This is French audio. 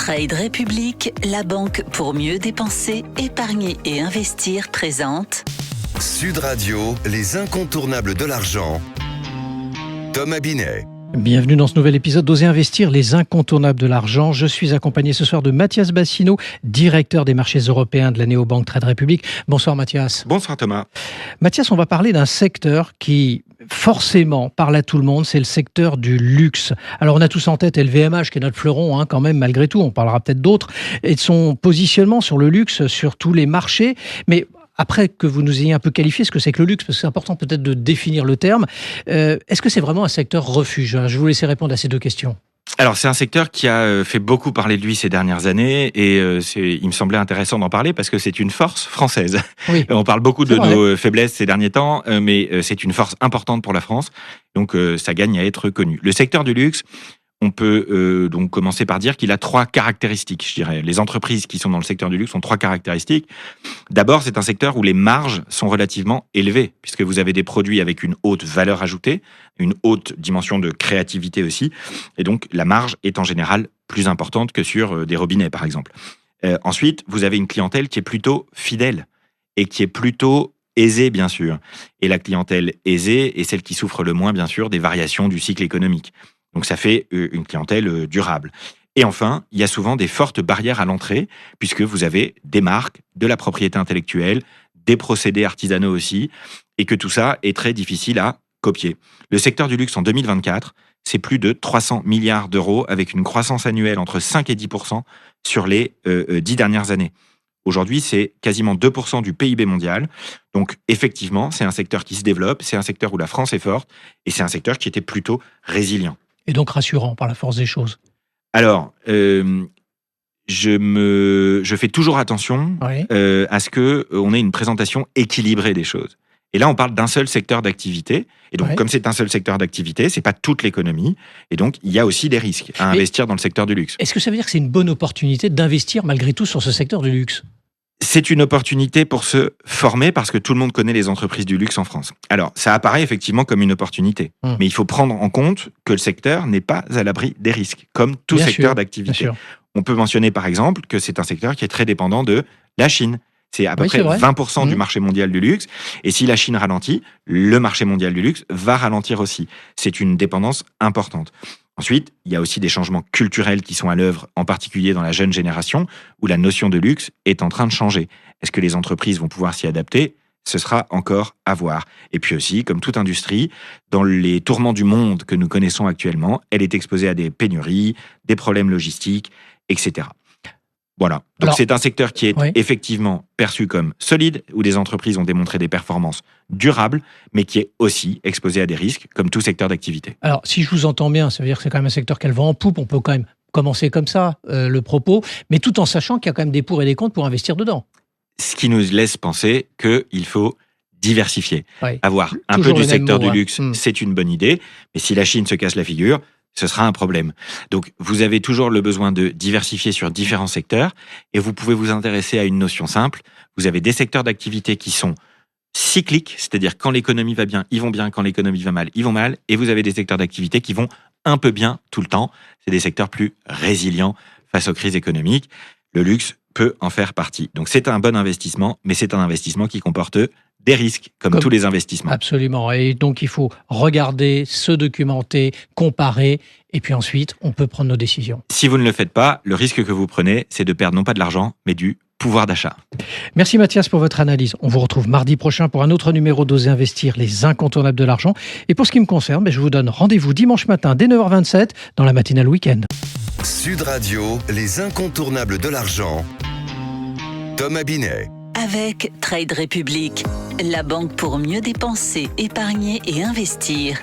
Trade République, la banque pour mieux dépenser, épargner et investir présente Sud Radio, les incontournables de l'argent. Thomas Binet. Bienvenue dans ce nouvel épisode d'Oser investir, les incontournables de l'argent. Je suis accompagné ce soir de Mathias Bassino, directeur des marchés européens de la néobanque Trade République. Bonsoir Mathias. Bonsoir Thomas. Mathias, on va parler d'un secteur qui forcément parle à tout le monde, c'est le secteur du luxe. Alors on a tous en tête LVMH qui est notre fleuron quand même malgré tout, on parlera peut-être d'autres, et de son positionnement sur le luxe sur tous les marchés. Mais après que vous nous ayez un peu qualifié ce que c'est que le luxe, parce que c'est important peut-être de définir le terme, est-ce que c'est vraiment un secteur refuge ? Je vais vous laisser répondre à ces deux questions. Alors c'est un secteur qui a fait beaucoup parler de lui ces dernières années et il me semblait intéressant d'en parler parce que c'est une force française. Oui. On parle beaucoup de nos faiblesses ces derniers temps, mais c'est une force importante pour la France, donc ça gagne à être connu. Le secteur du luxe, on peut donc commencer par dire qu'il a trois caractéristiques, je dirais. Les entreprises qui sont dans le secteur du luxe ont trois caractéristiques. D'abord, c'est un secteur où les marges sont relativement élevées, puisque vous avez des produits avec une haute valeur ajoutée, une haute dimension de créativité aussi, et donc la marge est en général plus importante que sur des robinets, par exemple. Ensuite, vous avez une clientèle qui est plutôt fidèle et qui est plutôt aisée, bien sûr. Et la clientèle aisée est celle qui souffre le moins, bien sûr, des variations du cycle économique. Donc ça fait une clientèle durable. Et enfin, il y a souvent des fortes barrières à l'entrée, puisque vous avez des marques, de la propriété intellectuelle, des procédés artisanaux aussi, et que tout ça est très difficile à copier. Le secteur du luxe en 2024, c'est plus de 300 milliards d'euros, avec une croissance annuelle entre 5 et 10% sur les 10 dernières années. Aujourd'hui, c'est quasiment 2% du PIB mondial. Donc, effectivement, c'est un secteur qui se développe, c'est un secteur où la France est forte, et c'est un secteur qui était plutôt résilient. Et donc rassurant par la force des choses. Alors, je fais toujours attention à ce qu'on ait une présentation équilibrée des choses. Et là, on parle d'un seul secteur d'activité. Et donc, comme c'est un seul secteur d'activité, c'est pas toute l'économie. Et donc, il y a aussi des risques à investir dans le secteur du luxe. Est-ce que ça veut dire que c'est une bonne opportunité d'investir malgré tout sur ce secteur du luxe ? C'est une opportunité pour se former parce que tout le monde connaît les entreprises du luxe en France. Alors, ça apparaît effectivement comme une opportunité. Mais il faut prendre en compte que le secteur n'est pas à l'abri des risques, comme tout secteur d'activité. On peut mentionner par exemple que c'est un secteur qui est très dépendant de la Chine. C'est à peu près 20% du marché mondial du luxe. Et si la Chine ralentit, le marché mondial du luxe va ralentir aussi. C'est une dépendance importante. Ensuite, il y a aussi des changements culturels qui sont à l'œuvre, en particulier dans la jeune génération, où la notion de luxe est en train de changer. Est-ce que les entreprises vont pouvoir s'y adapter ? Ce sera encore à voir. Et puis aussi, comme toute industrie, dans les tourments du monde que nous connaissons actuellement, elle est exposée à des pénuries, des problèmes logistiques, etc. Voilà. Donc c'est un secteur qui est effectivement perçu comme solide, où des entreprises ont démontré des performances durables, mais qui est aussi exposé à des risques, comme tout secteur d'activité. Alors, si je vous entends bien, ça veut dire que c'est quand même un secteur qui a le vent en poupe, on peut quand même commencer comme ça, le propos, mais tout en sachant qu'il y a quand même des pour et des contre pour investir dedans. Ce qui nous laisse penser qu'il faut diversifier. Avoir un peu du secteur du luxe, c'est une bonne idée, mais si la Chine se casse la figure, ce sera un problème. Donc, vous avez toujours le besoin de diversifier sur différents secteurs et vous pouvez vous intéresser à une notion simple. Vous avez des secteurs d'activité qui sont cycliques, c'est-à-dire quand l'économie va bien, ils vont bien, quand l'économie va mal, ils vont mal. Et vous avez des secteurs d'activité qui vont un peu bien tout le temps. C'est des secteurs plus résilients face aux crises économiques. Le luxe peut en faire partie. Donc, c'est un bon investissement, mais c'est un investissement qui comporte des risques, comme tous les investissements. Absolument. Et donc, il faut regarder, se documenter, comparer, et puis ensuite, on peut prendre nos décisions. Si vous ne le faites pas, le risque que vous prenez, c'est de perdre non pas de l'argent, mais du pouvoir d'achat. Merci Mathias pour votre analyse. On vous retrouve mardi prochain pour un autre numéro d'Oser investir, les incontournables de l'argent. Et pour ce qui me concerne, je vous donne rendez-vous dimanche matin dès 9h27 dans la matinale week-end. Sud Radio, les incontournables de l'argent. Thomas Binet. Avec Trade République, la banque pour mieux dépenser, épargner et investir.